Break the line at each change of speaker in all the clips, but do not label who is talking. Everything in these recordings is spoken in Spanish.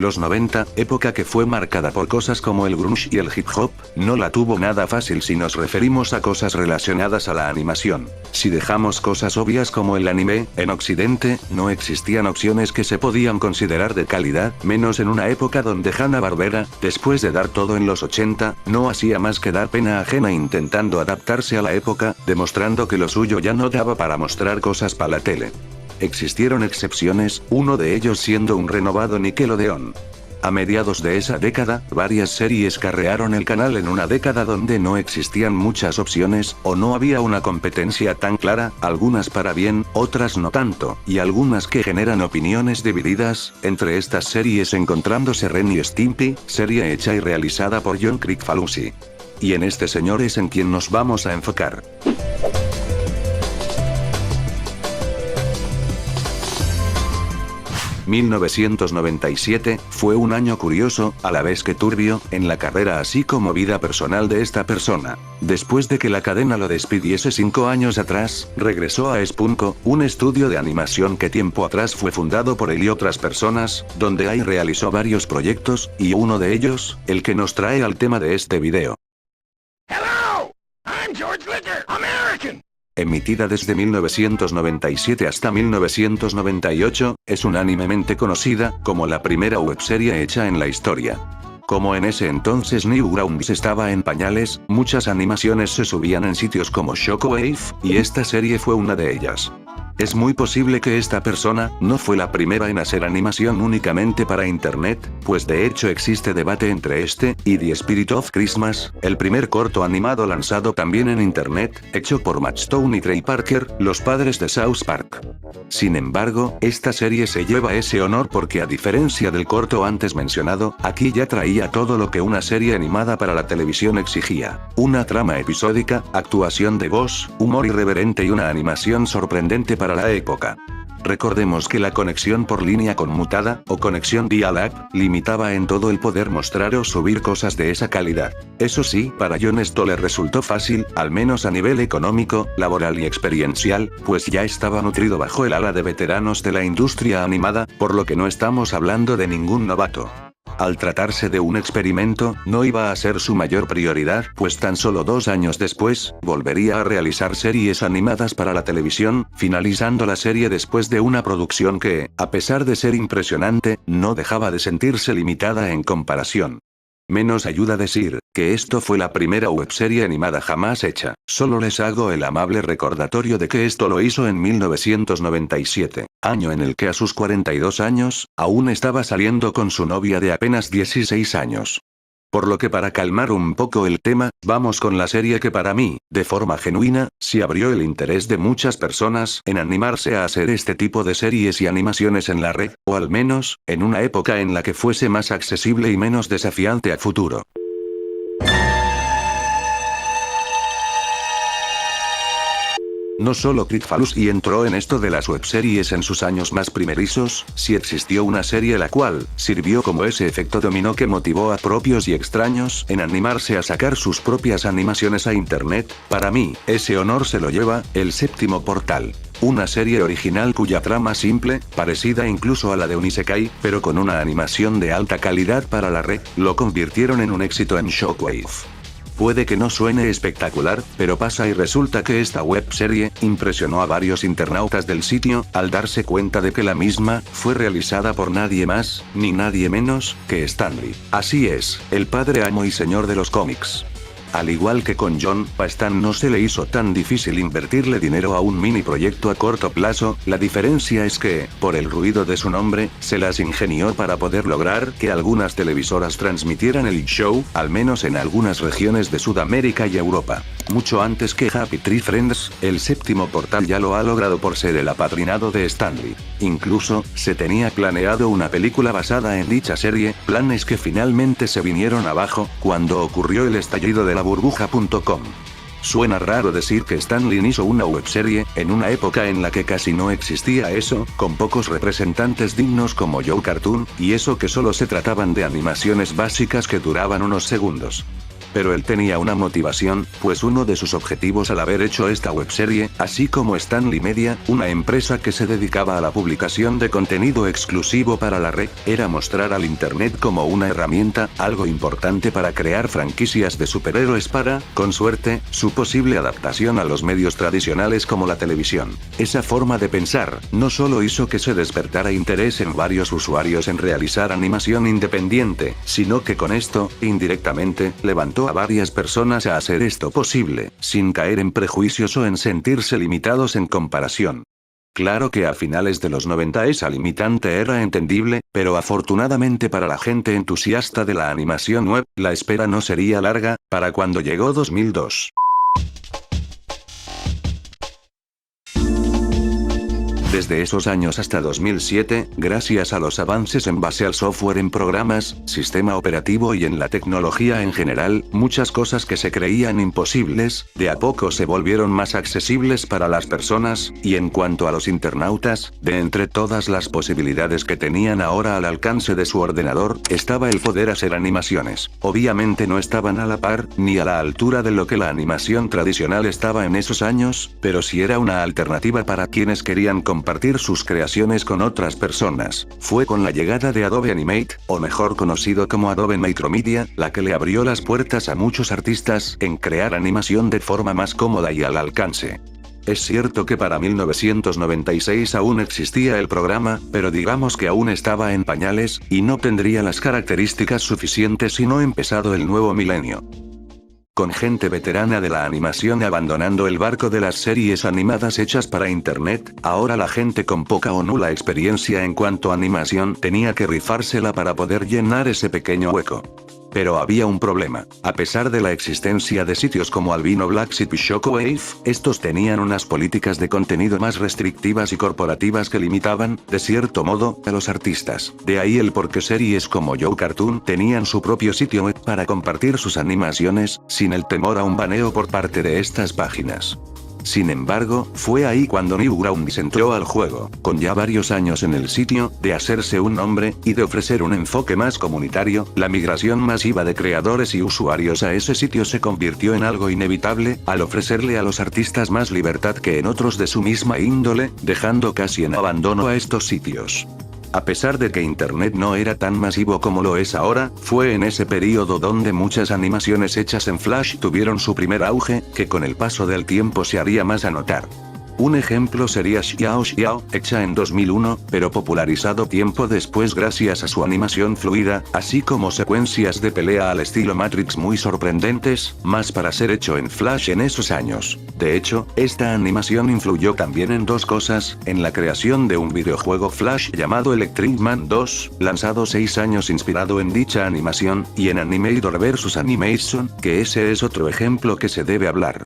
Los 90, época que fue marcada por cosas como el grunge y el hip hop, no la tuvo nada fácil si nos referimos a cosas relacionadas a la animación. Si dejamos cosas obvias como el anime, en Occidente, no existían opciones que se podían considerar de calidad, menos en una época donde Hanna-Barbera, después de dar todo en los 80, no hacía más que dar pena ajena intentando adaptarse a la época, demostrando que lo suyo ya no daba para mostrar cosas para la tele. Existieron excepciones, uno de ellos siendo un renovado Nickelodeon. A mediados de esa década, varias series carrearon el canal en una década donde no existían muchas opciones, o no había una competencia tan clara, algunas para bien, otras no tanto, y algunas que generan opiniones divididas. Entre estas series encontrándose Ren y Stimpy, serie hecha y realizada por John Kricfalusi. Y en este señor es en quien nos vamos a enfocar. ...1997, fue un año curioso, a la vez que turbio, en la carrera así como vida personal de esta persona. Después de que la cadena lo despidiese 5 años atrás, regresó a Spunko, un estudio de animación que tiempo atrás fue fundado por él y otras personas, donde ahí realizó varios proyectos, y uno de ellos, el que nos trae al tema de este video.
Hello, I'm George Licker, American.
Emitida desde 1997 hasta 1998, es unánimemente conocida como la primera webserie hecha en la historia. Como en ese entonces Newgrounds estaba en pañales, muchas animaciones se subían en sitios como Shockwave, y esta serie fue una de ellas. Es muy posible que esta persona no fue la primera en hacer animación únicamente para internet, pues de hecho existe debate entre este y The Spirit of Christmas, el primer corto animado lanzado también en internet, hecho por Matt Stone y Trey Parker, los padres de South Park. Sin embargo, esta serie se lleva ese honor porque a diferencia del corto antes mencionado, aquí ya traía todo lo que una serie animada para la televisión exigía. Una trama episódica, actuación de voz, humor irreverente y una animación sorprendente para la época. Recordemos que la conexión por línea conmutada, o conexión dial-up, limitaba en todo el poder mostrar o subir cosas de esa calidad. Eso sí, para John esto le resultó fácil, al menos a nivel económico, laboral y experiencial, pues ya estaba nutrido bajo el ala de veteranos de la industria animada, por lo que no estamos hablando de ningún novato. Al tratarse de un experimento, no iba a ser su mayor prioridad, pues tan solo 2 años después, volvería a realizar series animadas para la televisión, finalizando la serie después de una producción que, a pesar de ser impresionante, no dejaba de sentirse limitada en comparación. Menos ayuda decir, que esto fue la primera webserie animada jamás hecha, solo les hago el amable recordatorio de que esto lo hizo en 1997, año en el que a sus 42 años, aún estaba saliendo con su novia de apenas 16 años. Por lo que para calmar un poco el tema, vamos con la serie que para mí, de forma genuina, sí abrió el interés de muchas personas en animarse a hacer este tipo de series y animaciones en la red, o al menos, en una época en la que fuese más accesible y menos desafiante a futuro. No solo Kricfalusi entró en esto de las webseries en sus años más primerizos, sí existió una serie la cual sirvió como ese efecto dominó que motivó a propios y extraños en animarse a sacar sus propias animaciones a internet. Para mí, ese honor se lo lleva El Séptimo Portal. Una serie original cuya trama simple, parecida incluso a la de un isekai, pero con una animación de alta calidad para la red, lo convirtieron en un éxito en Shockwave. Puede que no suene espectacular, pero pasa y resulta que esta webserie impresionó a varios internautas del sitio, al darse cuenta de que la misma fue realizada por nadie más, ni nadie menos, que Stan Lee. Así es, el padre amo y señor de los cómics. Al igual que con John, a Stan no se le hizo tan difícil invertirle dinero a un mini proyecto a corto plazo, la diferencia es que, por el ruido de su nombre, se las ingenió para poder lograr que algunas televisoras transmitieran el show, al menos en algunas regiones de Sudamérica y Europa. Mucho antes que Happy Tree Friends, El Séptimo Portal ya lo ha logrado por ser el apadrinado de Stan Lee. Incluso, se tenía planeado una película basada en dicha serie, planes que finalmente se vinieron abajo, cuando ocurrió el estallido de la burbuja.com. Suena raro decir que Stan Lee hizo una webserie, en una época en la que casi no existía eso, con pocos representantes dignos como Joe Cartoon, y eso que solo se trataban de animaciones básicas que duraban unos segundos. Pero él tenía una motivación, pues uno de sus objetivos al haber hecho esta webserie, así como Stanley Media, una empresa que se dedicaba a la publicación de contenido exclusivo para la red, era mostrar al internet como una herramienta, algo importante para crear franquicias de superhéroes para, con suerte, su posible adaptación a los medios tradicionales como la televisión. Esa forma de pensar, no solo hizo que se despertara interés en varios usuarios en realizar animación independiente, sino que con esto, indirectamente, levantó a varias personas a hacer esto posible, sin caer en prejuicios o en sentirse limitados en comparación. Claro que a finales de los 90 esa limitante era entendible, pero afortunadamente para la gente entusiasta de la animación web, la espera no sería larga, para cuando llegó 2002. Desde esos años hasta 2007, gracias a los avances en base al software en programas, sistema operativo y en la tecnología en general, muchas cosas que se creían imposibles, de a poco se volvieron más accesibles para las personas, y en cuanto a los internautas, de entre todas las posibilidades que tenían ahora al alcance de su ordenador, estaba el poder hacer animaciones. Obviamente no estaban a la par, ni a la altura de lo que la animación tradicional estaba en esos años, pero sí era una alternativa para quienes querían compartir sus creaciones con otras personas. Fue con la llegada de Adobe Animate, o mejor conocido como Adobe Micromedia, la que le abrió las puertas a muchos artistas en crear animación de forma más cómoda y al alcance. Es cierto que para 1996 aún existía el programa, pero digamos que aún estaba en pañales, y no tendría las características suficientes si no empezado el nuevo milenio. Con gente veterana de la animación abandonando el barco de las series animadas hechas para internet, ahora la gente con poca o nula experiencia en cuanto a animación tenía que rifársela para poder llenar ese pequeño hueco. Pero había un problema. A pesar de la existencia de sitios como Albino Black Sheep y Shockwave, estos tenían unas políticas de contenido más restrictivas y corporativas que limitaban, de cierto modo, a los artistas. De ahí el por qué series como Joe Cartoon tenían su propio sitio web para compartir sus animaciones, sin el temor a un baneo por parte de estas páginas. Sin embargo, fue ahí cuando Newgrounds entró al juego, con ya varios años en el sitio, de hacerse un nombre, y de ofrecer un enfoque más comunitario. La migración masiva de creadores y usuarios a ese sitio se convirtió en algo inevitable, al ofrecerle a los artistas más libertad que en otros de su misma índole, dejando casi en abandono a estos sitios. A pesar de que Internet no era tan masivo como lo es ahora, fue en ese periodo donde muchas animaciones hechas en Flash tuvieron su primer auge, que con el paso del tiempo se haría más a notar. Un ejemplo sería Xiao Xiao, hecha en 2001, pero popularizado tiempo después gracias a su animación fluida, así como secuencias de pelea al estilo Matrix muy sorprendentes, más para ser hecho en Flash en esos años. De hecho, esta animación influyó también en dos cosas, en la creación de un videojuego Flash llamado Electric Man 2, lanzado 6 años inspirado en dicha animación, y en Animator vs Animation, que ese es otro ejemplo que se debe hablar.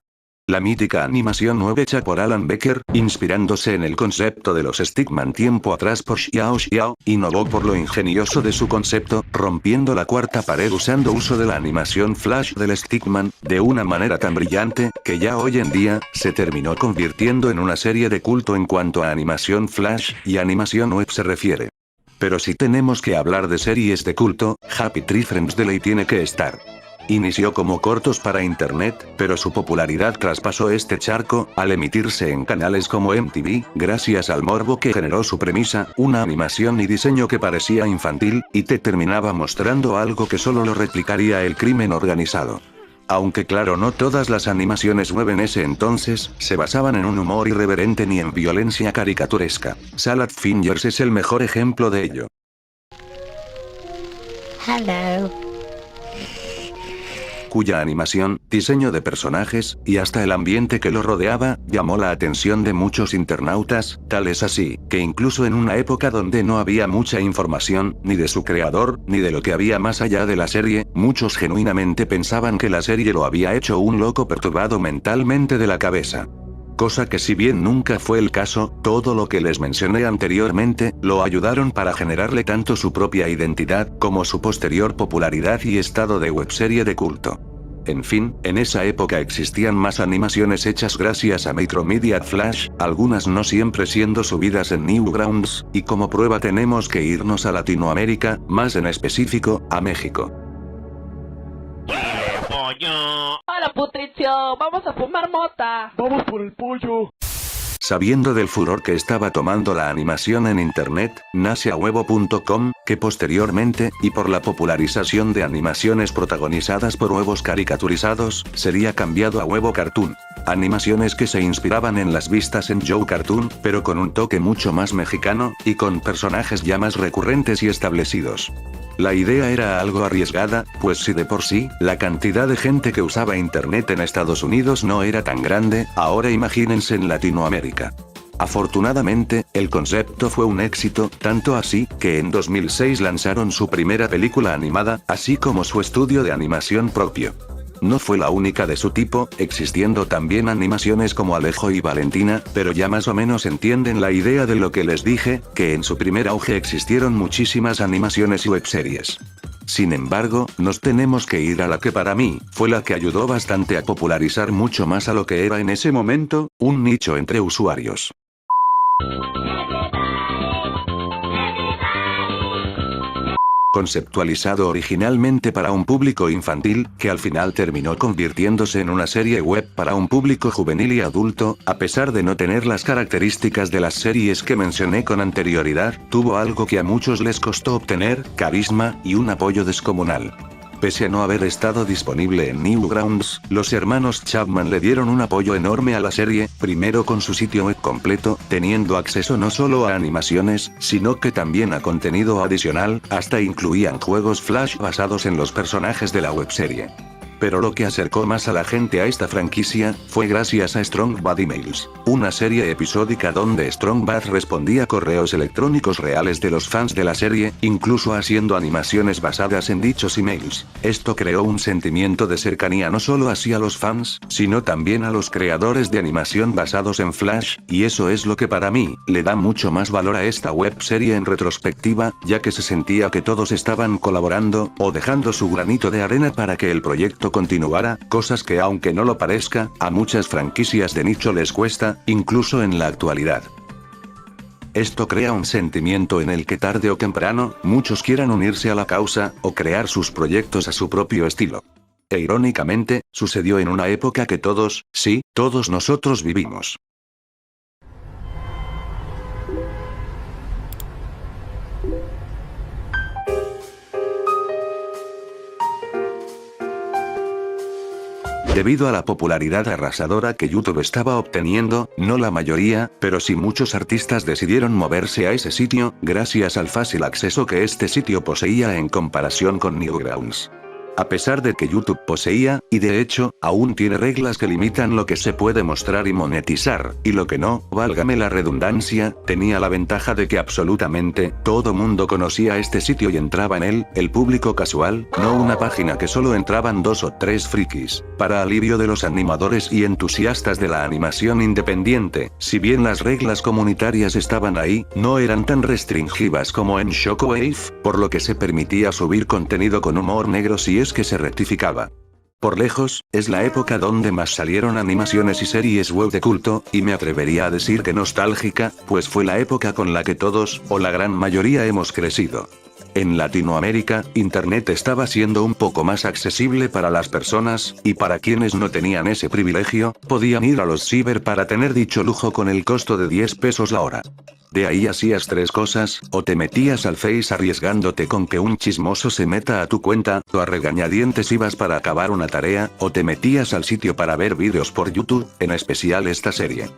La mítica animación 9 hecha por Alan Becker, inspirándose en el concepto de los Stickman tiempo atrás por Xiao Xiao, innovó por lo ingenioso de su concepto, rompiendo la cuarta pared usando uso de la animación Flash del Stickman, de una manera tan brillante, que ya hoy en día, se terminó convirtiendo en una serie de culto en cuanto a animación Flash y animación web se refiere. Pero si tenemos que hablar de series de culto, Happy Tree Friends de ley tiene que estar. Inició como cortos para internet, pero su popularidad traspasó este charco, al emitirse en canales como MTV, gracias al morbo que generó su premisa, una animación y diseño que parecía infantil, y te terminaba mostrando algo que solo lo replicaría el crimen organizado. Aunque claro, no todas las animaciones web en ese entonces, se basaban en un humor irreverente ni en violencia caricaturesca. Salad Fingers es el mejor ejemplo de ello.
Hello.
Cuya animación, diseño de personajes, y hasta el ambiente que lo rodeaba, llamó la atención de muchos internautas, tal es así, que incluso en una época donde no había mucha información, ni de su creador, ni de lo que había más allá de la serie, muchos genuinamente pensaban que la serie lo había hecho un loco perturbado mentalmente de la cabeza. Cosa que si bien nunca fue el caso, todo lo que les mencioné anteriormente, lo ayudaron para generarle tanto su propia identidad, como su posterior popularidad y estado de webserie de culto. En fin, en esa época existían más animaciones hechas gracias a Micromedia Flash, algunas no siempre siendo subidas en Newgrounds, y como prueba tenemos que irnos a Latinoamérica, más en específico, a México.
pollo.
Hola, Patricio, vamos a fumar mota.
Vamos por el pollo.
Sabiendo del furor que estaba tomando la animación en internet, nace ahuevo.com, que posteriormente, y por la popularización de animaciones protagonizadas por huevos caricaturizados, sería cambiado a Huevo Cartoon. Animaciones que se inspiraban en las vistas en Joe Cartoon, pero con un toque mucho más mexicano, y con personajes ya más recurrentes y establecidos. La idea era algo arriesgada, pues si de por sí, la cantidad de gente que usaba internet en Estados Unidos no era tan grande, ahora imagínense en Latinoamérica. Afortunadamente, el concepto fue un éxito, tanto así, que en 2006 lanzaron su primera película animada, así como su estudio de animación propio. No fue la única de su tipo, existiendo también animaciones como Alejo y Valentina, pero ya más o menos entienden la idea de lo que les dije, que en su primer auge existieron muchísimas animaciones y webseries. Sin embargo, nos tenemos que ir a la que para mí, fue la que ayudó bastante a popularizar mucho más a lo que era en ese momento, un nicho entre usuarios. Conceptualizado originalmente para un público infantil, que al final terminó convirtiéndose en una serie web para un público juvenil y adulto, a pesar de no tener las características de las series que mencioné con anterioridad, tuvo algo que a muchos les costó obtener: carisma y un apoyo descomunal. Pese a no haber estado disponible en Newgrounds, los hermanos Chapman le dieron un apoyo enorme a la serie, primero con su sitio web completo, teniendo acceso no solo a animaciones, sino que también a contenido adicional, hasta incluían juegos Flash basados en los personajes de la webserie. Pero lo que acercó más a la gente a esta franquicia, fue gracias a Strong Bad Emails, una serie episódica donde Strong Bad respondía correos electrónicos reales de los fans de la serie, incluso haciendo animaciones basadas en dichos emails. Esto creó un sentimiento de cercanía no solo hacia los fans, sino también a los creadores de animación basados en Flash, y eso es lo que para mí, le da mucho más valor a esta webserie en retrospectiva, ya que se sentía que todos estaban colaborando, o dejando su granito de arena para que el proyecto continuara, cosas que aunque no lo parezca, a muchas franquicias de nicho les cuesta, incluso en la actualidad. Esto crea un sentimiento en el que tarde o temprano, muchos quieran unirse a la causa, o crear sus proyectos a su propio estilo. E irónicamente, sucedió en una época que todos, sí, todos nosotros vivimos. Debido a la popularidad arrasadora que YouTube estaba obteniendo, no la mayoría, pero sí muchos artistas decidieron moverse a ese sitio, gracias al fácil acceso que este sitio poseía en comparación con Newgrounds. A pesar de que YouTube poseía, y de hecho, aún tiene reglas que limitan lo que se puede mostrar y monetizar, y lo que no, válgame la redundancia, tenía la ventaja de que absolutamente, todo mundo conocía este sitio y entraba en él, el público casual, no una página que solo entraban 2 o 3 frikis. Para alivio de los animadores y entusiastas de la animación independiente, si bien las reglas comunitarias estaban ahí, no eran tan restringidas como en Shockwave, por lo que se permitía subir contenido con humor negro si es que se rectificaba. Por lejos, es la época donde más salieron animaciones y series web de culto, y me atrevería a decir que nostálgica, pues fue la época con la que todos, o la gran mayoría, hemos crecido. En Latinoamérica, Internet estaba siendo un poco más accesible para las personas, y para quienes no tenían ese privilegio, podían ir a los ciber para tener dicho lujo con el costo de 10 pesos la hora. De ahí hacías 3 cosas, o te metías al Face arriesgándote con que un chismoso se meta a tu cuenta, o a regañadientes ibas para acabar una tarea, o te metías al sitio para ver vídeos por YouTube, en especial esta serie.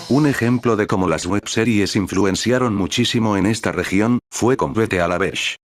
Un ejemplo de cómo las webseries influenciaron muchísimo en esta región, fue Complete a la Beach.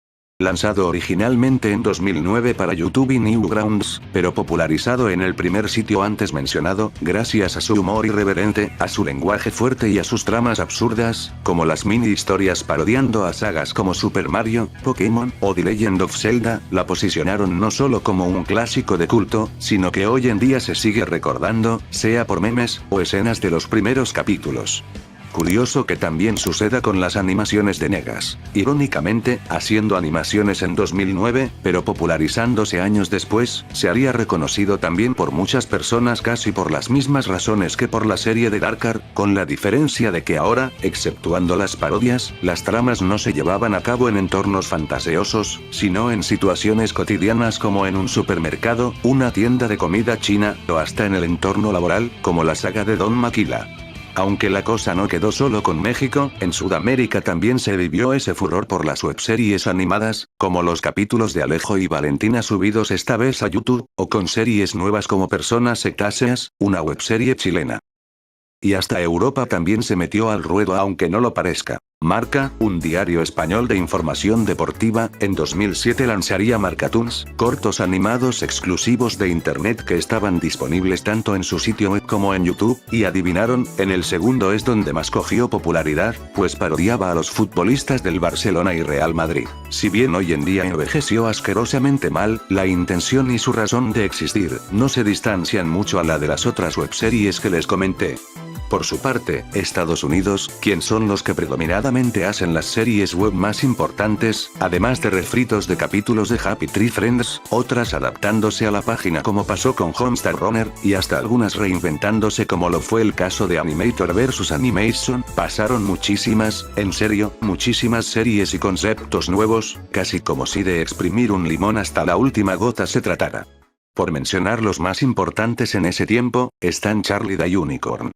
Lanzado originalmente en 2009 para YouTube y Newgrounds, pero popularizado en el primer sitio antes mencionado, gracias a su humor irreverente, a su lenguaje fuerte y a sus tramas absurdas, como las mini historias parodiando a sagas como Super Mario, Pokémon, o The Legend of Zelda, la posicionaron no solo como un clásico de culto, sino que hoy en día se sigue recordando, sea por memes, o escenas de los primeros capítulos. Curioso que también suceda con las animaciones de Negas. Irónicamente, haciendo animaciones en 2009, pero popularizándose años después, se haría reconocido también por muchas personas casi por las mismas razones que por la serie de Darker, con la diferencia de que ahora, exceptuando las parodias, las tramas no se llevaban a cabo en entornos fantaseosos, sino en situaciones cotidianas como en un supermercado, una tienda de comida china, o hasta en el entorno laboral, como la saga de Don Maquila. Aunque la cosa no quedó solo con México, en Sudamérica también se vivió ese furor por las webseries animadas, como los capítulos de Alejo y Valentina subidos esta vez a YouTube, o con series nuevas como Personas Sectáceas, una webserie chilena. Y hasta Europa también se metió al ruedo aunque no lo parezca. Marca, un diario español de información deportiva, en 2007 lanzaría Marcatoons, cortos animados exclusivos de internet que estaban disponibles tanto en su sitio web como en YouTube, y adivinaron, en el segundo es donde más cogió popularidad, pues parodiaba a los futbolistas del Barcelona y Real Madrid. Si bien hoy en día envejeció asquerosamente mal, la intención y su razón de existir, no se distancian mucho a la de las otras webseries que les comenté. Por su parte, Estados Unidos, quien son los que predominadamente hacen las series web más importantes, además de refritos de capítulos de Happy Tree Friends, otras adaptándose a la página como pasó con Homestar Runner, y hasta algunas reinventándose como lo fue el caso de Animator vs Animation, pasaron muchísimas, en serio, muchísimas series y conceptos nuevos, casi como si de exprimir un limón hasta la última gota se tratara. Por mencionar los más importantes en ese tiempo, están Charlie the Unicorn.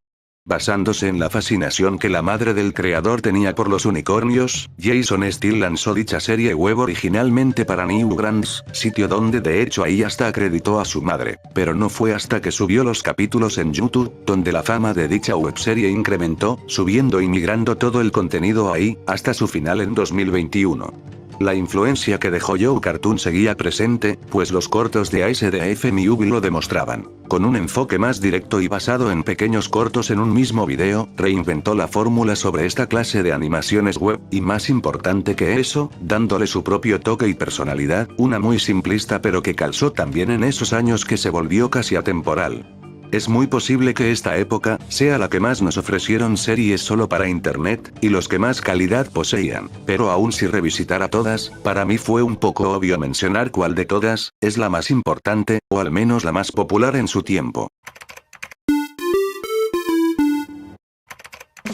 Basándose en la fascinación que la madre del creador tenía por los unicornios, Jason Steele lanzó dicha serie web originalmente para Newgrounds, sitio donde de hecho ahí hasta acreditó a su madre, pero no fue hasta que subió los capítulos en YouTube, donde la fama de dicha webserie incrementó, subiendo y migrando todo el contenido ahí, hasta su final en 2021. La influencia que dejó Joe Cartoon seguía presente, pues los cortos de ASDF Movie lo demostraban. Con un enfoque más directo y basado en pequeños cortos en un mismo video, reinventó la fórmula sobre esta clase de animaciones web, y más importante que eso, dándole su propio toque y personalidad, una muy simplista pero que calzó también en esos años que se volvió casi atemporal. Es muy posible que esta época sea la que más nos ofrecieron series solo para internet, y los que más calidad poseían, pero aún si revisitara todas, para mí fue un poco obvio mencionar cuál de todas es la más importante, o al menos la más popular en su tiempo.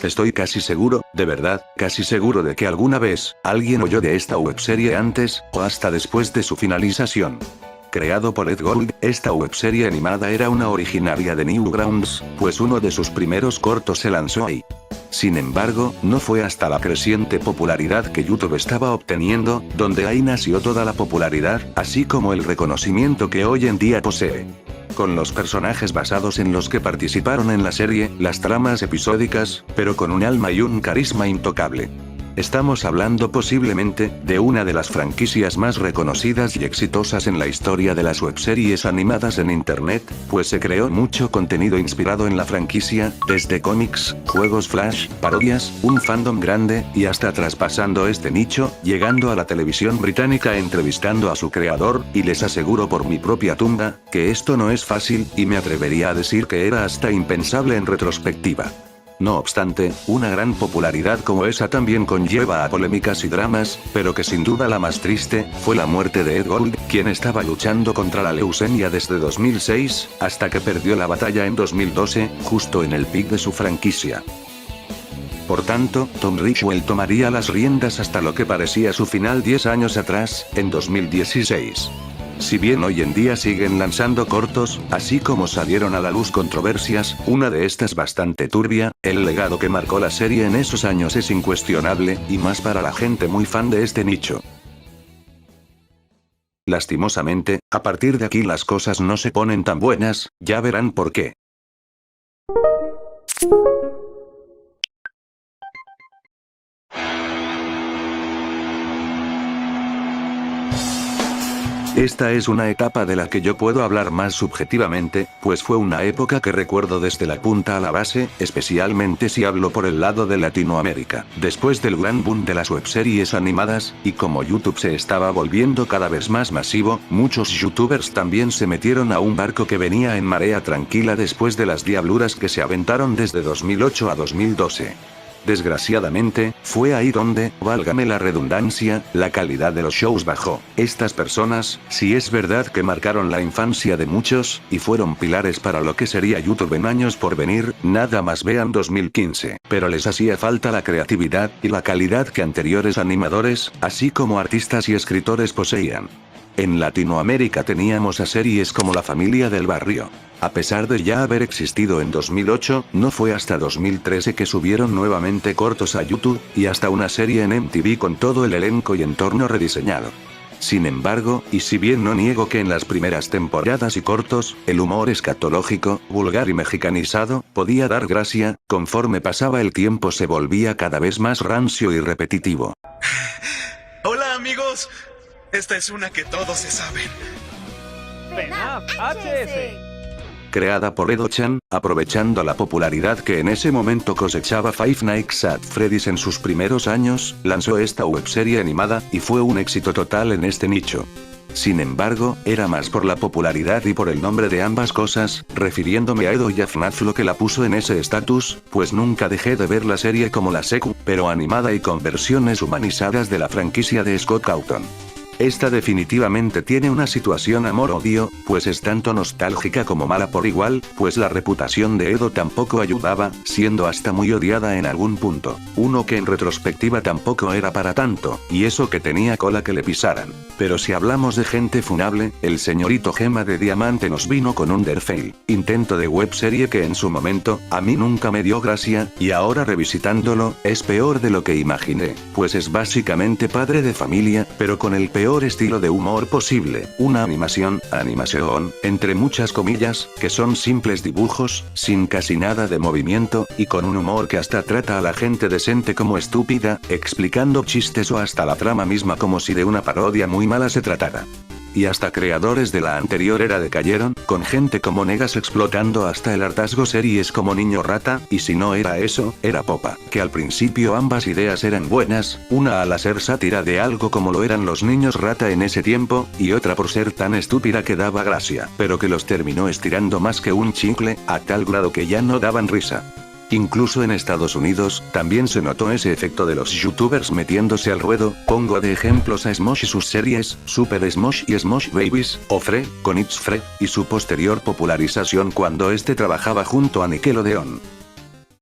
Estoy casi seguro, de verdad, casi seguro de que alguna vez, alguien oyó de esta webserie antes, o hasta después de su finalización. Creado por Ed Gold, esta webserie animada era una originaria de Newgrounds, pues uno de sus primeros cortos se lanzó ahí. Sin embargo, no fue hasta la creciente popularidad que YouTube estaba obteniendo, donde ahí nació toda la popularidad, así como el reconocimiento que hoy en día posee. Con los personajes basados en los que participaron en la serie, las tramas episódicas, pero con un alma y un carisma intocable. Estamos hablando posiblemente, de una de las franquicias más reconocidas y exitosas en la historia de las webseries animadas en internet, pues se creó mucho contenido inspirado en la franquicia, desde cómics, juegos flash, parodias, un fandom grande, y hasta traspasando este nicho, llegando a la televisión británica entrevistando a su creador, y les aseguro por mi propia tumba, que esto no es fácil, y me atrevería a decir que era hasta impensable en retrospectiva. No obstante, una gran popularidad como esa también conlleva a polémicas y dramas, pero que sin duda la más triste, fue la muerte de Ed Gold, quien estaba luchando contra la leucemia desde 2006, hasta que perdió la batalla en 2012, justo en el pic de su franquicia. Por tanto, Tom Richwell tomaría las riendas hasta lo que parecía su final 10 años atrás, en 2016. Si bien hoy en día siguen lanzando cortos, así como salieron a la luz controversias, una de estas bastante turbia, el legado que marcó la serie en esos años es incuestionable, y más para la gente muy fan de este nicho. Lastimosamente, a partir de aquí las cosas no se ponen tan buenas, ya verán por qué. Esta es una etapa de la que yo puedo hablar más subjetivamente, pues fue una época que recuerdo desde la punta a la base, especialmente si hablo por el lado de Latinoamérica. Después del gran boom de las webseries animadas, y como YouTube se estaba volviendo cada vez más masivo, muchos youtubers también se metieron a un barco que venía en marea tranquila después de las diabluras que se aventaron desde 2008 a 2012. Desgraciadamente, fue ahí donde, válgame la redundancia, la calidad de los shows bajó. Estas personas, sí es verdad que marcaron la infancia de muchos, y fueron pilares para lo que sería YouTube en años por venir, nada más vean 2015. Pero les hacía falta la creatividad y la calidad que anteriores animadores, así como artistas y escritores poseían. En Latinoamérica teníamos a series como La Familia del Barrio. A pesar de ya haber existido en 2008, no fue hasta 2013 que subieron nuevamente cortos a YouTube, y hasta una serie en MTV con todo el elenco y entorno rediseñado. Sin embargo, y si bien no niego que en las primeras temporadas y cortos, el humor escatológico, vulgar y mexicanizado, podía dar gracia, conforme pasaba el tiempo se volvía cada vez más rancio y repetitivo.
Hola amigos, esta es una que todos se saben.
FNAF HS.
Creada por Edo-chan, aprovechando la popularidad que en ese momento cosechaba Five Nights at Freddy's en sus primeros años, lanzó esta webserie animada, y fue un éxito total en este nicho. Sin embargo, era más por la popularidad y por el nombre de ambas cosas, refiriéndome a Edo y a FNAF lo que la puso en ese estatus, pues nunca dejé de ver la serie como la secu, pero animada y con versiones humanizadas de la franquicia de Scott Cawthon. Esta definitivamente tiene una situación amor-odio, pues es tanto nostálgica como mala por igual, pues la reputación de Edo tampoco ayudaba, siendo hasta muy odiada en algún punto. Uno que en retrospectiva tampoco era para tanto, y eso que tenía cola que le pisaran. Pero si hablamos de gente funable, el señorito Gema de Diamante nos vino con Undertale, intento de webserie que en su momento, a mí nunca me dio gracia, y ahora revisitándolo, es peor de lo que imaginé, pues es básicamente padre de familia, pero con el peor estilo de humor posible, una animación, entre muchas comillas, que son simples dibujos, sin casi nada de movimiento, y con un humor que hasta trata a la gente decente como estúpida, explicando chistes o hasta la trama misma como si de una parodia muy mala se tratara. Y hasta creadores de la anterior era decayeron, con gente como Negas explotando hasta el hartazgo series como Niño Rata, y si no era eso, era Popa, que al principio ambas ideas eran buenas, una al hacer sátira de algo como lo eran los Niños Rata en ese tiempo, y otra por ser tan estúpida que daba gracia, pero que los terminó estirando más que un chicle, a tal grado que ya no daban risa. Incluso en Estados Unidos, también se notó ese efecto de los youtubers metiéndose al ruedo, pongo de ejemplos a Smosh y sus series, Super Smosh y Smosh Babies, o Fre, con It's Fre, y su posterior popularización cuando este trabajaba junto a Nickelodeon.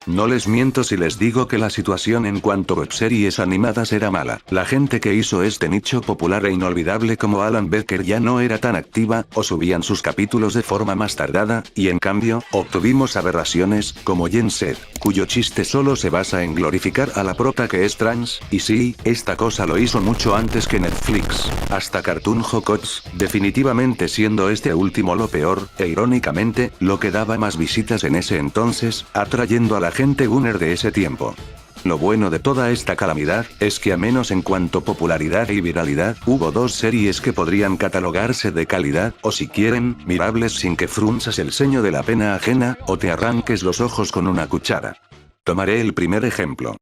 No les miento si les digo que la situación en cuanto a webseries animadas era mala. La gente que hizo este nicho popular e inolvidable como Alan Becker ya no era tan activa, o subían sus capítulos de forma más tardada, y en cambio, obtuvimos aberraciones, como Gen Z, cuyo chiste solo se basa en glorificar a la prota que es trans, y sí, esta cosa lo hizo mucho antes que Netflix, hasta Cartoon Jocots, definitivamente siendo este último lo peor, e irónicamente, lo que daba más visitas en ese entonces, atrayendo a la gente gunner de ese tiempo. Lo bueno de toda esta calamidad, es que a menos en cuanto popularidad y viralidad, hubo dos series que podrían catalogarse de calidad, o si quieren, mirables sin que frunzas el ceño de la pena ajena, o te arranques los ojos con una cuchara. Tomaré el primer ejemplo.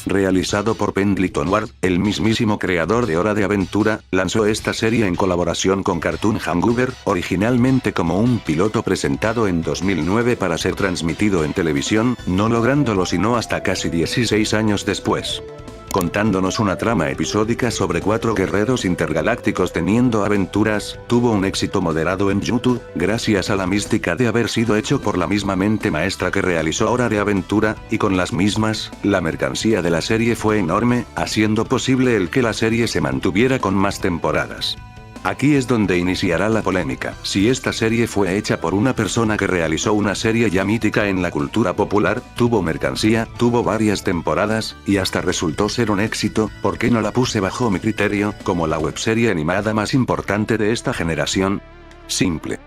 Realizado por Pendleton Ward, el mismísimo creador de Hora de Aventura, lanzó esta serie en colaboración con Cartoon Hangover, originalmente como un piloto presentado en 2009 para ser transmitido en televisión, no lográndolo sino hasta casi 16 años después. Contándonos una trama episódica sobre 4 guerreros intergalácticos teniendo aventuras, tuvo un éxito moderado en YouTube, gracias a la mística de haber sido hecho por la misma mente maestra que realizó Hora de Aventura, y con las mismas, la mercancía de la serie fue enorme, haciendo posible el que la serie se mantuviera con más temporadas. Aquí es donde iniciará la polémica. Si esta serie fue hecha por una persona que realizó una serie ya mítica en la cultura popular, tuvo mercancía, tuvo varias temporadas, y hasta resultó ser un éxito, ¿por qué no la puse bajo mi criterio, como la webserie animada más importante de esta generación? Simple.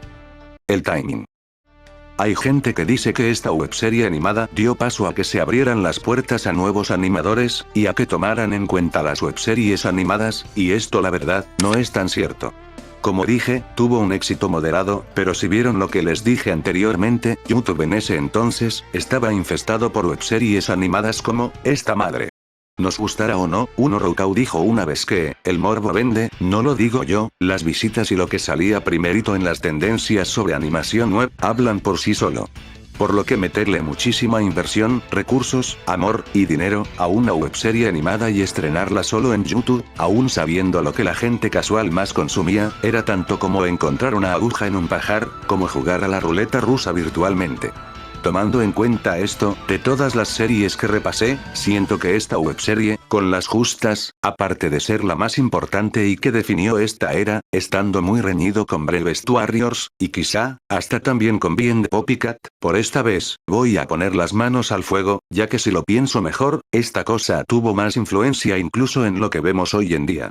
El timing. Hay gente que dice que esta webserie animada dio paso a que se abrieran las puertas a nuevos animadores, y a que tomaran en cuenta las webseries animadas, y esto la verdad, no es tan cierto. Como dije, tuvo un éxito moderado, pero si vieron lo que les dije anteriormente, YouTube en ese entonces, estaba infestado por webseries animadas como, esta madre. Nos gustará o no, Uno Roukau dijo una vez que, el morbo vende, no lo digo yo, las visitas y lo que salía primerito en las tendencias sobre animación web, hablan por sí solo. por lo que meterle muchísima inversión, recursos, amor y dinero a una webserie animada y estrenarla solo en YouTube, aún sabiendo lo que la gente casual más consumía, era tanto como encontrar una aguja en un pajar, como jugar a la ruleta rusa virtualmente. Tomando en cuenta esto, de todas las series que repasé, siento que esta webserie, con las justas, aparte de ser la más importante y que definió esta era, estando muy reñido con Breakfast Warriors, y quizá, hasta también con Bien de Poppycat, por esta vez, voy a poner las manos al fuego, ya que si lo pienso mejor, esta cosa tuvo más influencia incluso en lo que vemos hoy en día.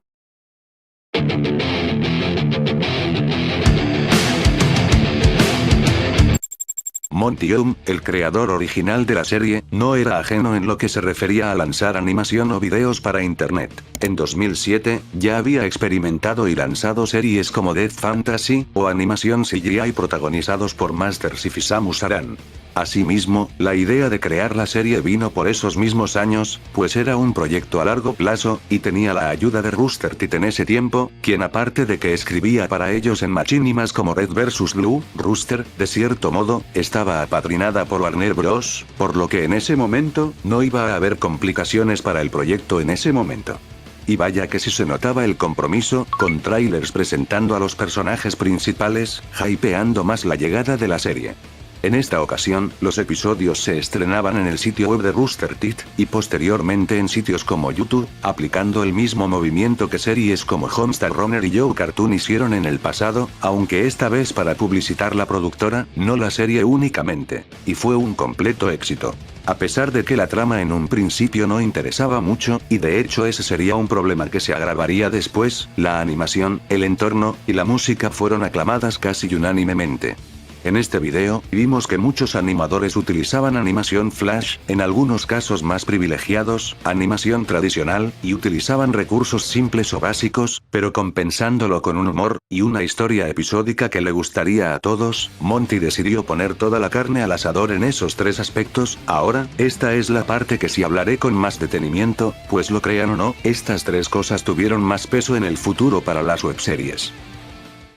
Monty Young, el creador original de la serie, no era ajeno en lo que se refería a lanzar animación o videos para internet. En 2007, ya había experimentado y lanzado series como Death Fantasy, o animación CGI protagonizados por Masters y Samus Aran. Asimismo, la idea de crear la serie vino por esos mismos años, pues era un proyecto a largo plazo, y tenía la ayuda de Rooster Teeth en ese tiempo, quien aparte de que escribía para ellos en machinimas como Red vs Blue, Rooster, de cierto modo, estaba apadrinada por Warner Bros., por lo que en ese momento, no iba a haber complicaciones para el proyecto en ese momento. Y vaya que sí se notaba el compromiso, con trailers presentando a los personajes principales, hypeando más la llegada de la serie. En esta ocasión, los episodios se estrenaban en el sitio web de Rooster Teeth, y posteriormente en sitios como YouTube, aplicando el mismo movimiento que series como Homestar Runner y Joe Cartoon hicieron en el pasado, aunque esta vez para publicitar la productora, no la serie únicamente. Y fue un completo éxito. A pesar de que la trama en un principio no interesaba mucho, y de hecho ese sería un problema que se agravaría después, la animación, el entorno, y la música fueron aclamadas casi unánimemente. En este video, vimos que muchos animadores utilizaban animación flash, en algunos casos más privilegiados, animación tradicional, y utilizaban recursos simples o básicos, pero compensándolo con un humor, y una historia episódica que le gustaría a todos. Monty decidió poner toda la carne al asador en esos tres aspectos. Ahora, esta es la parte que sí hablaré con más detenimiento, pues lo crean o no, estas tres cosas tuvieron más peso en el futuro para las webseries.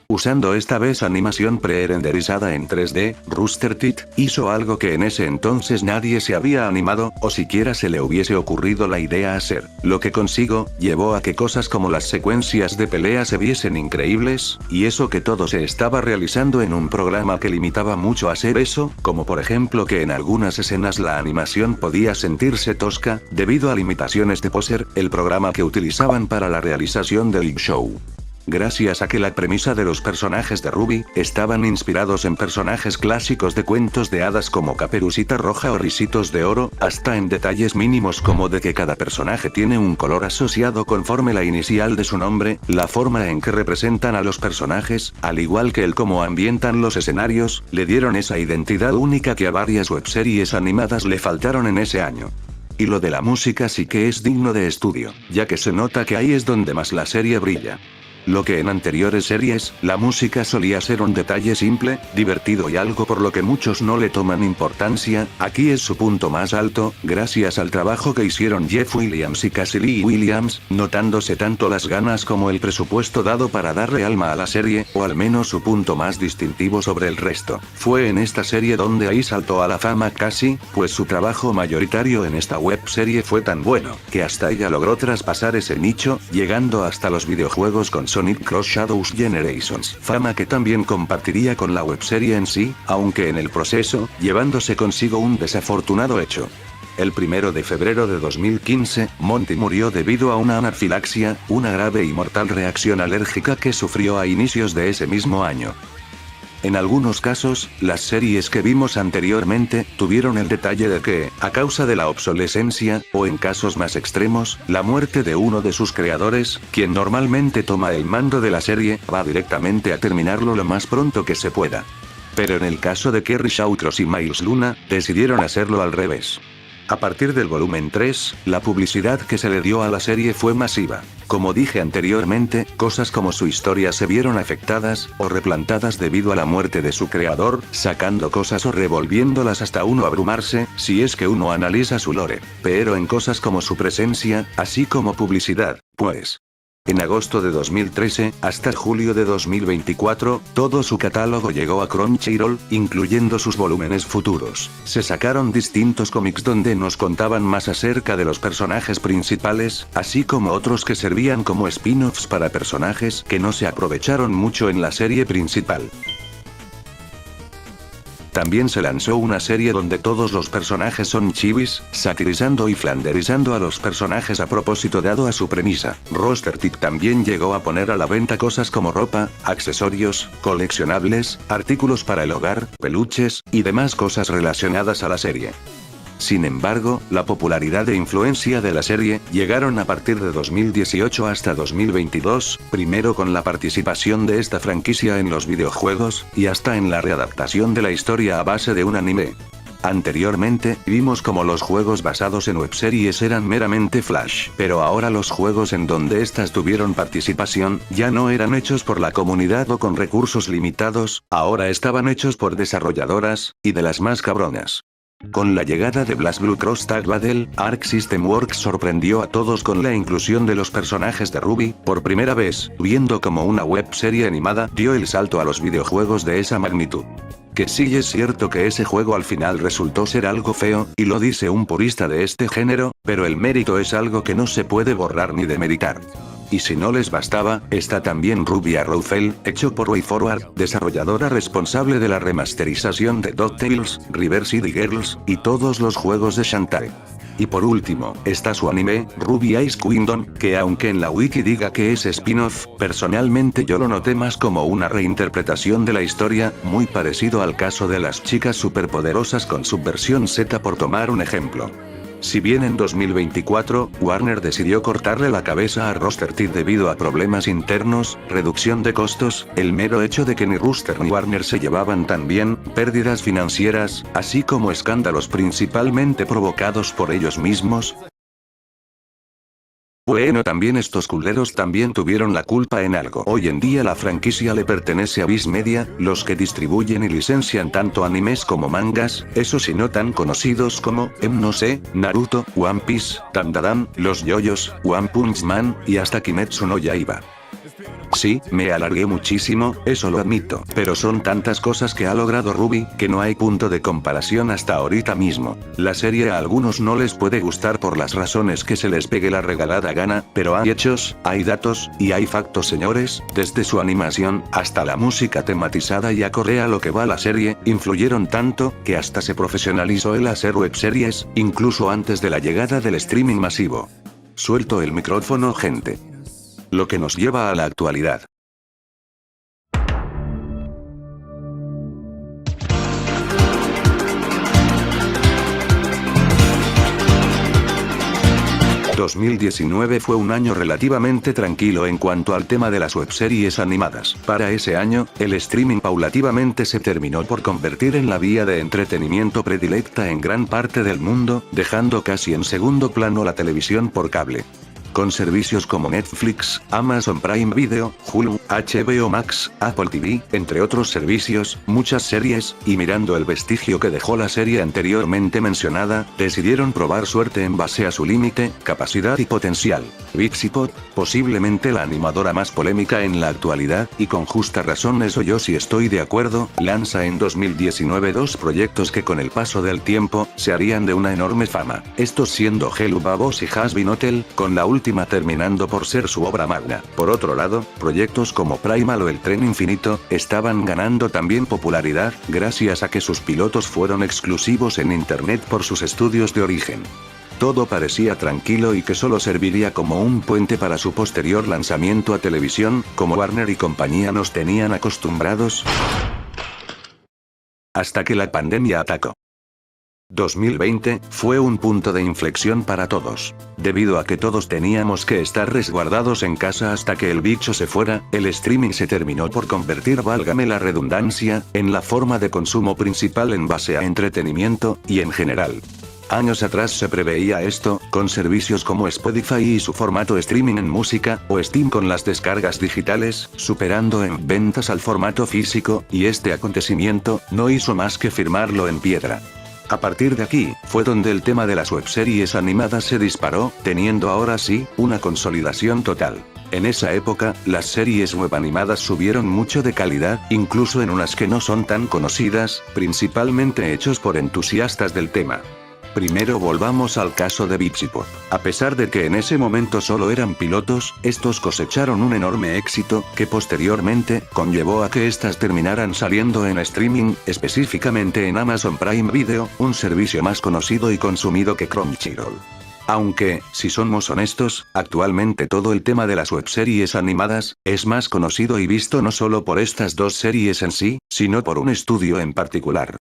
Usando esta vez animación pre-renderizada en 3D, Rooster Teeth hizo algo que en ese entonces nadie se había animado, o siquiera se le hubiese ocurrido la idea hacer. Lo que consigo, llevó a que cosas como las secuencias de pelea se viesen increíbles, y eso que todo se estaba realizando en un programa que limitaba mucho a hacer eso, como por ejemplo que en algunas escenas la animación podía sentirse tosca, debido a limitaciones de Poser, el programa que utilizaban para la realización del show. Gracias a que la premisa de los personajes de Ruby estaban inspirados en personajes clásicos de cuentos de hadas como Caperucita Roja o Risitos de Oro, hasta en detalles mínimos como de que cada personaje tiene un color asociado conforme la inicial de su nombre, la forma en que representan a los personajes, al igual que el cómo ambientan los escenarios, le dieron esa identidad única que a varias webseries animadas le faltaron en ese año. Y lo de la música sí que es digno de estudio, ya que se nota que ahí es donde más la serie brilla. Lo que en anteriores series, la música solía ser un detalle simple, divertido y algo por lo que muchos no le toman importancia, aquí es su punto más alto, gracias al trabajo que hicieron Jeff Williams y Cassie Lee Williams, notándose tanto las ganas como el presupuesto dado para darle alma a la serie, o al menos su punto más distintivo sobre el resto. Fue en esta serie donde ahí saltó a la fama Cassie, pues su trabajo mayoritario en esta webserie fue tan bueno, que hasta ella logró traspasar ese nicho, llegando hasta los videojuegos con Sonic Cross Shadows Generations, fama que también compartiría con la webserie en sí, aunque en el proceso, llevándose consigo un desafortunado hecho. El 1 de febrero de 2015, Monty murió debido a una anafilaxia, una grave y mortal reacción alérgica que sufrió a inicios de ese mismo año. En algunos casos, las series que vimos anteriormente, tuvieron el detalle de que, a causa de la obsolescencia, o en casos más extremos, la muerte de uno de sus creadores, quien normalmente toma el mando de la serie, va directamente a terminarlo lo más pronto que se pueda. Pero en el caso de Kerry Shawcross y Miles Luna, decidieron hacerlo al revés. A partir del volumen 3, la publicidad que se le dio a la serie fue masiva. Como dije anteriormente, cosas como su historia se vieron afectadas, o replantadas debido a la muerte de su creador, sacando cosas o revolviéndolas hasta uno abrumarse, si es que uno analiza su lore. Pero en cosas como su presencia, así como publicidad, pues En agosto de 2013, hasta julio de 2024, todo su catálogo llegó a Crunchyroll, incluyendo sus volúmenes futuros. Se sacaron distintos cómics donde nos contaban más acerca de los personajes principales, así como otros que servían como spin-offs para personajes que no se aprovecharon mucho en la serie principal. También se lanzó una serie donde todos los personajes son chivis, satirizando y flanderizando a los personajes a propósito dado a su premisa. Rooster Teeth también llegó a poner a la venta cosas como ropa, accesorios, coleccionables, artículos para el hogar, peluches, y demás cosas relacionadas a la serie. Sin embargo, la popularidad e influencia de la serie llegaron a partir de 2018 hasta 2022, primero con la participación de esta franquicia en los videojuegos, y hasta en la readaptación de la historia a base de un anime. Anteriormente, vimos como los juegos basados en webseries eran meramente flash, pero ahora los juegos en donde estas tuvieron participación, ya no eran hechos por la comunidad o con recursos limitados, ahora estaban hechos por desarrolladoras, y de las más cabronas. Con la llegada de BlazBlue Cross Tag Battle, Arc System Works sorprendió a todos con la inclusión de los personajes de Ruby, por primera vez, viendo como una webserie animada dio el salto a los videojuegos de esa magnitud. Que sí es cierto que ese juego al final resultó ser algo feo, y lo dice un purista de este género, pero el mérito es algo que no se puede borrar ni demeritar. Y si no les bastaba, está también Ruby Arrowfell, hecho por WayForward, desarrolladora responsable de la remasterización de DuckTales, River City Girls, y todos los juegos de Shantae. Y por último, está su anime, Ruby Ice Kingdom, que aunque en la wiki diga que es spin-off, personalmente yo lo noté más como una reinterpretación de la historia, muy parecido al caso de las chicas superpoderosas con Subversión Z por tomar un ejemplo. Si bien en 2024, Warner decidió cortarle la cabeza a Rooster Teeth debido a problemas internos, reducción de costos, el mero hecho de que ni Rooster ni Warner se llevaban tan bien, pérdidas financieras, así como escándalos principalmente provocados por ellos mismos. Bueno, también estos culeros también tuvieron la culpa en algo. Hoy en día la franquicia le pertenece a Viz Media, los que distribuyen y licencian tanto animes como mangas, esos y no tan conocidos como, no sé, Naruto, One Piece, Dandadan, Los Yoyos, One Punch Man, y hasta Kimetsu no Yaiba. Sí, me alargué muchísimo, eso lo admito, pero son tantas cosas que ha logrado Ruby, que no hay punto de comparación hasta ahorita mismo. La serie a algunos no les puede gustar por las razones que se les pegue la regalada gana, pero hay hechos, hay datos, y hay factos señores, desde su animación, hasta la música tematizada y acorde a lo que va la serie, influyeron tanto, que hasta se profesionalizó el hacer webseries, incluso antes de la llegada del streaming masivo. Suelto el micrófono, gente. Lo que nos lleva a la actualidad. ...2019 fue un año relativamente tranquilo en cuanto al tema de las webseries animadas. Para ese año, el streaming paulativamente se terminó por convertir en la vía de entretenimiento predilecta en gran parte del mundo, dejando casi en segundo plano la televisión por cable. Con servicios como Netflix, Amazon Prime Video, Hulu, HBO Max, Apple TV, entre otros servicios, muchas series, y mirando el vestigio que dejó la serie anteriormente mencionada, decidieron probar suerte en base a su límite, capacidad y potencial. Vixipod, posiblemente la animadora más polémica en la actualidad, y con justa razón eso yo sí estoy de acuerdo, lanza en 2019 dos proyectos que con el paso del tiempo, se harían de una enorme fama. Estos siendo Hello Babos y Hazbin Hotel, con la última terminando por ser su obra magna. Por otro lado, proyectos como Primal o El Tren Infinito, estaban ganando también popularidad, gracias a que sus pilotos fueron exclusivos en internet por sus estudios de origen. Todo parecía tranquilo y que solo serviría como un puente para su posterior lanzamiento a televisión, como Warner y compañía nos tenían acostumbrados. Hasta que la pandemia atacó. 2020 fue un punto de inflexión para todos. Debido a que todos teníamos que estar resguardados en casa hasta que el bicho se fuera, el streaming se terminó por convertir, válgame la redundancia, en la forma de consumo principal en base a entretenimiento, y en general. Años atrás se preveía esto, con servicios como Spotify y su formato streaming en música, o Steam con las descargas digitales, superando en ventas al formato físico, y este acontecimiento no hizo más que firmarlo en piedra. A partir de aquí, fue donde el tema de las webseries animadas se disparó, teniendo ahora sí, una consolidación total. En esa época, las series web animadas subieron mucho de calidad, incluso en unas que no son tan conocidas, principalmente hechos por entusiastas del tema. Primero volvamos al caso de Vivzipop. A pesar de que en ese momento solo eran pilotos, estos cosecharon un enorme éxito, que posteriormente, conllevó a que estas terminaran saliendo en streaming, específicamente en Amazon Prime Video, un servicio más conocido y consumido que Crunchyroll. Aunque, si somos honestos, actualmente todo el tema de las webseries animadas, es más conocido y visto no solo por estas dos series en sí, sino por un estudio en particular.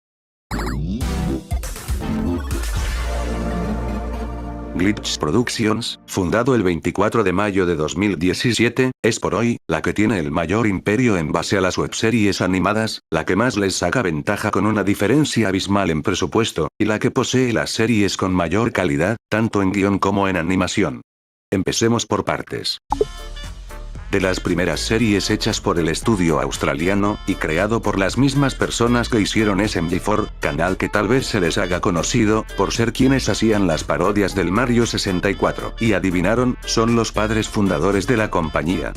Glitch Productions, fundado el 24 de mayo de 2017, es por hoy, la que tiene el mayor imperio en base a las webseries animadas, la que más les saca ventaja con una diferencia abismal en presupuesto, y la que posee las series con mayor calidad, tanto en guión como en animación. Empecemos por partes. De las primeras series hechas por el estudio australiano, y creado por las mismas personas que hicieron SMG4, canal que tal vez se les haga conocido, por ser quienes hacían las parodias del Mario 64, y adivinaron, son los padres fundadores de la compañía.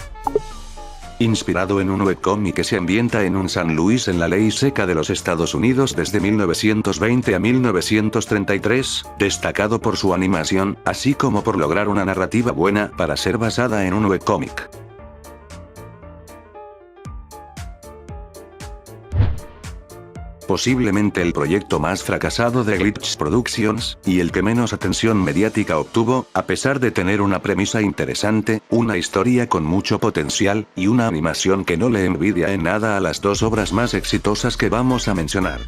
Inspirado en un webcómic que se ambienta en un San Luis en la ley seca de los Estados Unidos desde 1920 a 1933, destacado por su animación, así como por lograr una narrativa buena para ser basada en un webcómic. Posiblemente el proyecto más fracasado de Glitch Productions, y el que menos atención mediática obtuvo, a pesar de tener una premisa interesante, una historia con mucho potencial, y una animación que no le envidia en nada a las dos obras más exitosas que vamos a mencionar.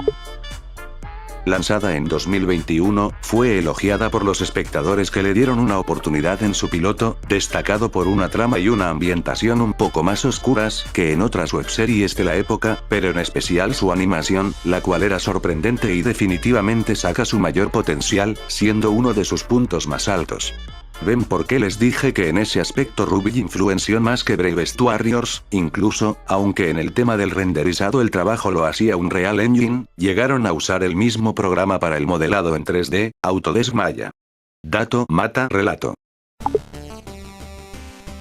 Lanzada en 2021, fue elogiada por los espectadores que le dieron una oportunidad en su piloto, destacado por una trama y una ambientación un poco más oscuras que en otras webseries de la época, pero en especial su animación, la cual era sorprendente y definitivamente saca su mayor potencial, siendo uno de sus puntos más altos. ¿Ven por qué les dije que en ese aspecto Ruby influenció más que Bravest Warriors? Incluso, aunque en el tema del renderizado el trabajo lo hacía un Real Engine, llegaron a usar el mismo programa para el modelado en 3D, Autodesk Maya. Dato mata relato.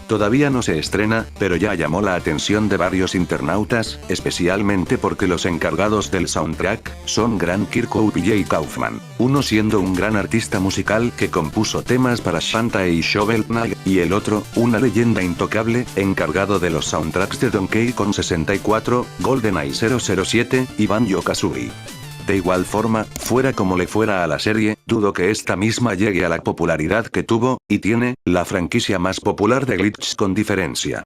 Todavía no se estrena, pero ya llamó la atención de varios internautas, especialmente porque los encargados del soundtrack, son Grant Kirkhope y Jay Kaufman, uno siendo un gran artista musical que compuso temas para Shantae y Shovel Knight, y el otro, una leyenda intocable, encargado de los soundtracks de Donkey Kong 64, GoldenEye 007, y Banjo-Kazooie. De igual forma, fuera como le fuera a la serie, dudo que esta misma llegue a la popularidad que tuvo, y tiene, la franquicia más popular de Glitch con diferencia.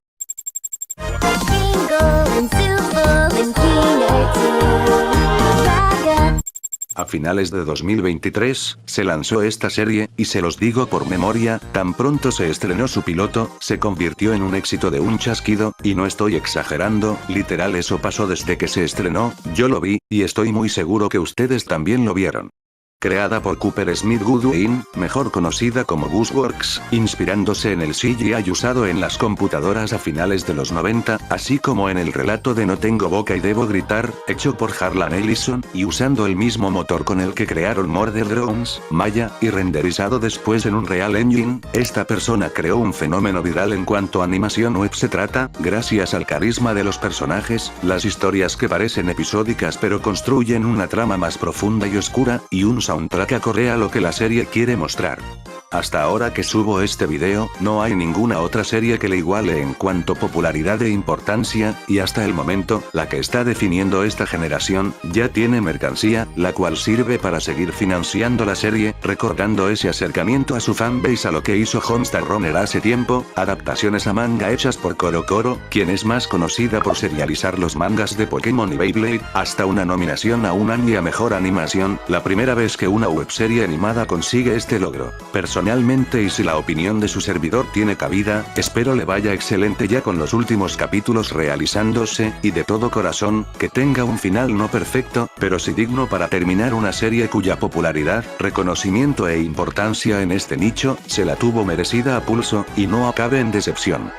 A finales de 2023, se lanzó esta serie, y se los digo por memoria, tan pronto se estrenó su piloto, se convirtió en un éxito de un chasquido, y no estoy exagerando, literal eso pasó desde que se estrenó, yo lo vi, y estoy muy seguro que ustedes también lo vieron. Creada por Cooper Smith Goodwin, mejor conocida como Gooseworks, inspirándose en el CGI usado en las computadoras a finales de los 90, así como en el relato de No tengo boca y debo gritar, hecho por Harlan Ellison, y usando el mismo motor con el que crearon Murder Drones, Maya, y renderizado después en un Real Engine, esta persona creó un fenómeno viral en cuanto a animación web se trata, gracias al carisma de los personajes, las historias que parecen episódicas pero construyen una trama más profunda y oscura, y un soundtrack acorde a lo que la serie quiere mostrar. Hasta ahora que subo este video, no hay ninguna otra serie que le iguale en cuanto popularidad e importancia, y hasta el momento, la que está definiendo esta generación, ya tiene mercancía, la cual sirve para seguir financiando la serie, recordando ese acercamiento a su fanbase a lo que hizo Homestar Runner hace tiempo, adaptaciones a manga hechas por CoroCoro, quien es más conocida por serializar los mangas de Pokémon y Beyblade, hasta una nominación a un Annie a mejor animación, la primera vez que una webserie animada consigue este logro. Personalmente, y si la opinión de su servidor tiene cabida, espero le vaya excelente ya con los últimos capítulos realizándose, y de todo corazón, que tenga un final no perfecto, pero sí digno para terminar una serie cuya popularidad, reconocimiento e importancia en este nicho, se la tuvo merecida a pulso, y no acabe en decepción.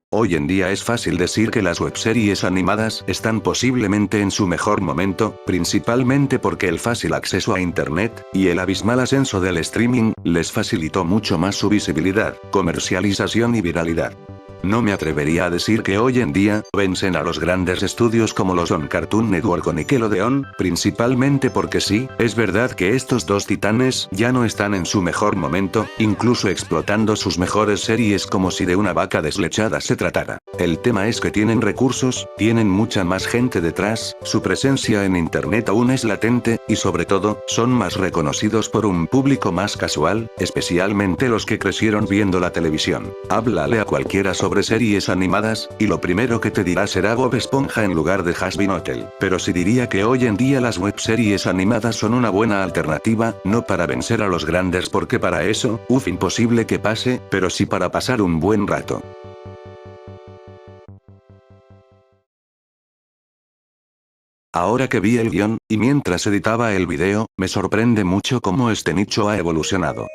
Hoy en día es fácil decir que las webseries animadas están posiblemente en su mejor momento, principalmente porque el fácil acceso a internet, y el abismal ascenso del streaming, les facilitó mucho más su visibilidad, comercialización y viralidad. No me atrevería a decir que hoy en día, vencen a los grandes estudios como lo son Cartoon Network o Nickelodeon, principalmente porque sí, es verdad que estos dos titanes ya no están en su mejor momento, incluso explotando sus mejores series como si de una vaca deslechada se tratara. El tema es que tienen recursos, tienen mucha más gente detrás, su presencia en internet aún es latente, y sobre todo, son más reconocidos por un público más casual, especialmente los que crecieron viendo la televisión. Háblale a cualquiera sobre series animadas, y lo primero que te dirá será Bob Esponja en lugar de Hazbin Hotel. Pero sí diría que hoy en día las webseries animadas son una buena alternativa, no para vencer a los grandes porque para eso, imposible que pase, pero sí para pasar un buen rato. Ahora que vi el guión, y mientras editaba el video, me sorprende mucho cómo este nicho ha evolucionado.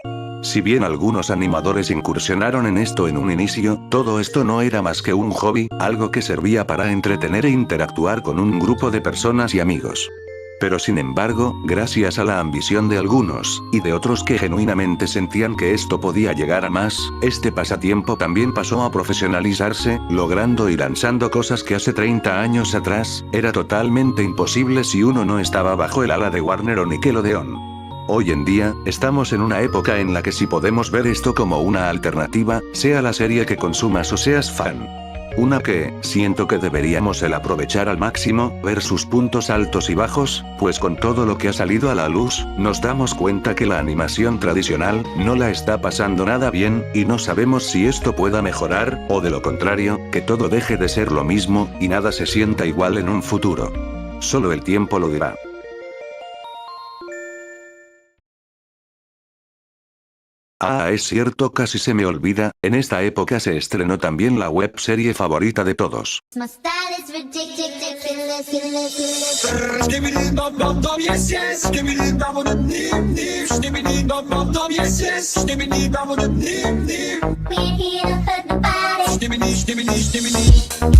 Si bien algunos animadores incursionaron en esto en un inicio, todo esto no era más que un hobby, algo que servía para entretener e interactuar con un grupo de personas y amigos. Pero sin embargo, gracias a la ambición de algunos, y de otros que genuinamente sentían que esto podía llegar a más, este pasatiempo también pasó a profesionalizarse, logrando y lanzando cosas que hace 30 años atrás, era totalmente imposible si uno no estaba bajo el ala de Warner o Nickelodeon. Hoy en día, estamos en una época en la que si podemos ver esto como una alternativa, sea la serie que consumas o seas fan. Una que, siento que deberíamos el aprovechar al máximo, ver sus puntos altos y bajos, pues con todo lo que ha salido a la luz, nos damos cuenta que la animación tradicional, no la está pasando nada bien, y no sabemos si esto pueda mejorar, o de lo contrario, que todo deje de ser lo mismo, y nada se sienta igual en un futuro. Solo el tiempo lo dirá. Ah, es cierto, casi se me olvida, en esta época se estrenó también la webserie favorita de todos.
My style is ridiculous.
Skibbidi-dum-dum-dum, yes, yes. Skibbidi-dum-dum-dim-dim. Skibbidi-dum-dum-dum, yes, yes. Skibbidi-dum-dum-dim-dim.
We're here to hurt nobody.
Skibbidi, skibbidi, skibbidi.